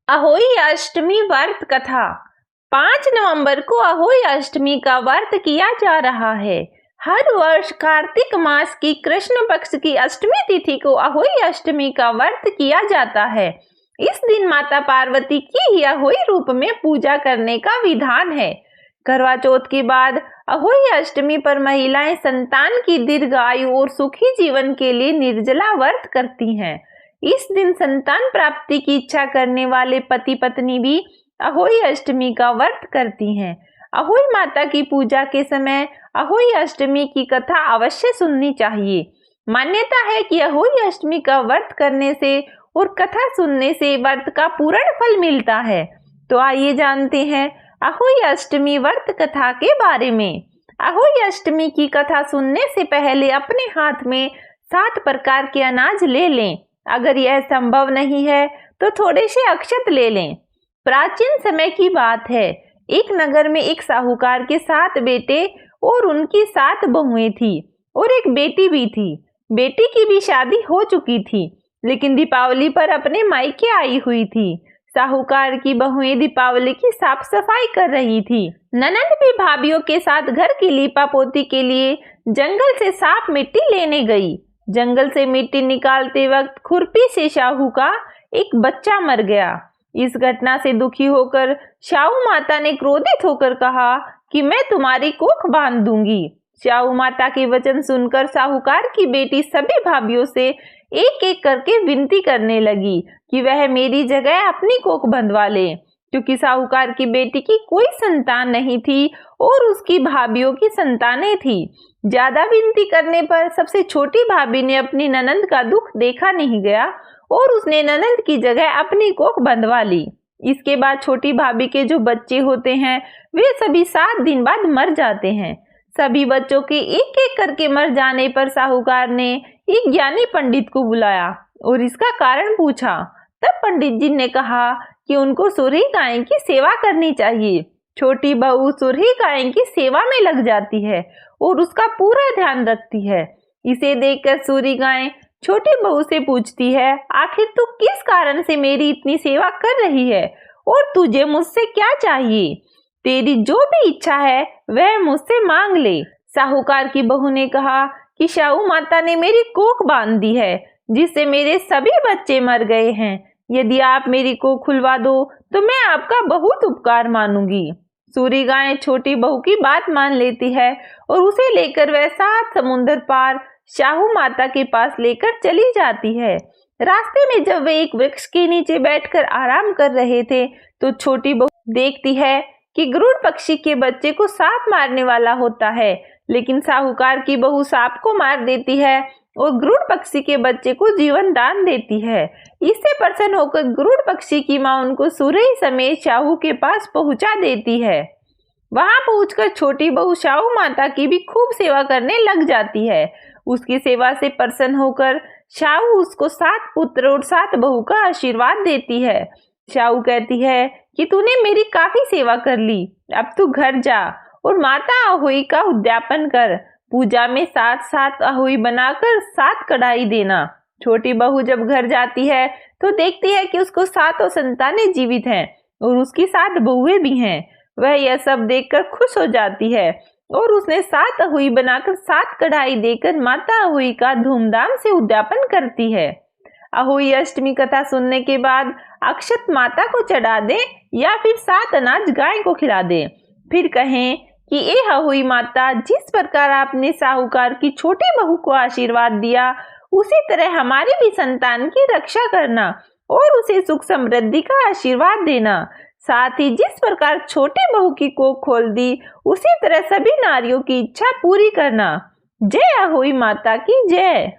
अहोई अष्टमी व्रत कथा। 5 नवंबर को अहोई अष्टमी का व्रत किया जा रहा है। हर वर्ष कार्तिक मास की कृष्ण पक्ष की अष्टमी तिथि को अहोई अष्टमी का व्रत किया जाता है। इस दिन माता पार्वती की ही अहोई रूप में पूजा करने का विधान है। करवा चौथ के बाद अहोई अष्टमी पर महिलाएं संतान की दीर्घ आयु और सुखी जीवन के लिए निर्जला व्रत करती हैं। इस दिन संतान प्राप्ति की इच्छा करने वाले पति पत्नी भी अहोई अष्टमी का व्रत करती हैं। अहोई माता की पूजा के समय अहोई अष्टमी की कथा अवश्य सुननी चाहिए। मान्यता है कि अहोई अष्टमी का व्रत करने से और कथा सुनने से व्रत का पूर्ण फल मिलता है। तो आइए जानते हैं अहोई अष्टमी व्रत कथा के बारे में। अहोई अष्टमी की कथा सुनने से पहले अपने हाथ में 7 प्रकार के अनाज ले लें। अगर यह संभव नहीं है तो थोड़े से अक्षत ले लें। प्राचीन समय की बात है। एक नगर में एक साहूकार के 7 बेटे और उनकी 7 बहुएं थी और एक बेटी भी थी। बेटी की भी शादी हो चुकी थी, लेकिन दीपावली पर अपने मायके आई हुई थी। साहूकार की बहुएं दीपावली की साफ सफाई कर रही थी। ननद भी भाभीियों के साथ घर की लीपापोती के लिए जंगल से साफ मिट्टी लेने गई। जंगल से मिट्टी निकालते वक्त खुरपी से शाहू का एक बच्चा मर गया। इस घटना से दुखी होकर शाहू माता ने क्रोधित होकर कहा कि मैं तुम्हारी कोख बांध दूंगी। शाहू माता के वचन सुनकर साहूकार की बेटी सभी भाभीियों से एक एक करके विनती करने लगी कि वह मेरी जगह अपनी कोख बंधवा ले, क्योंकि साहूकार की बेटी की कोई संतान नहीं थी और उसकी भाभीियों की संतानें थी। ज्यादा विनती करने पर सबसे छोटी भाभी ने अपनी ननंद का दुख देखा नहीं गया और उसने ननंद की जगह अपनी कोख बंधवा ली। इसके बाद छोटी भाभी के जो बच्चे होते हैं वे सभी 7 दिन बाद मर जाते हैं। सभी बच्चों के एक एक करके मर जाने पर साहूकार ने एक ज्ञानी पंडित को बुलाया और इसका कारण पूछा। तब पंडित जी ने कहा कि उनको सुरही गाय की सेवा करनी चाहिए। छोटी बहू सुरही गाय की सेवा में लग जाती है और उसका पूरा ध्यान रखती है। इसे देखकर सुरही गाय छोटी बहू से पूछती है, आखिर तू किस कारण से मेरी इतनी सेवा कर रही है और तुझे मुझसे क्या चाहिए? तेरी जो भी इच्छा है वह मुझसे मांग ले। साहूकार की बहू ने कहा कि शाहू माता ने मेरी कोख बांध दी है, जिससे मेरे सभी बच्चे मर गए हैं। यदि आप मेरी कोख खुलवा दो तो मैं आपका बहुत उपकार मानूंगी। सूरी गाय छोटी बहू की बात मान लेती है और उसे लेकर वह 7 समुंदर पार शाहू माता के पास लेकर चली जाती है। रास्ते में जब वे एक वृक्ष के नीचे बैठकर आराम कर रहे थे तो छोटी बहू देखती है कि गरुड़ पक्षी के बच्चे को सांप मारने वाला होता है, लेकिन साहूकार की बहू सांप को मार देती है और गरुड़ पक्षी के बच्चे को जीवन दान देती है। इससे प्रसन्न होकर गरुड़ पक्षी की मां उनको सुरही समेत शाहू के पास पहुंचा देती है। वहां पहुंचकर छोटी बहू शाहू माता की भी खूब सेवा करने लग जाती है। उसकी सेवा से प्रसन्न होकर शाहू उसको 7 पुत्र और 7 बहू का आशीर्वाद देती है। शाहू कहती है कि तूने मेरी काफी सेवा कर ली, अब तू घर जा और माता अहोई का उद्यापन कर। पूजा में 7 अहोई बनाकर 7 कढ़ाई देना। छोटी बहू जब घर जाती है तो देखती है कि उसको 7 संतानें जीवित हैं और उसकी 7 बहुएं भी हैं। वह यह सब देखकर खुश हो जाती है और उसने 7 अहोई बनाकर 7 कढ़ाई देकर माता अहोई का धूमधाम से उद्यापन करती है। अहोई अष्टमी कथा सुनने के बाद अक्षत माता को चढ़ा दे या फिर 7 अनाज गाय को खिला दे। फिर कहें कि ए अहोई माता, जिस प्रकार आपने साहूकार की छोटी बहू को आशीर्वाद दिया, उसी तरह हमारे भी संतान की रक्षा करना और उसे सुख समृद्धि का आशीर्वाद देना। साथ ही जिस प्रकार छोटी बहू की कोख खोल दी, उसी तरह सभी नारियों की इच्छा पूरी करना। जय अहोई माता की जय।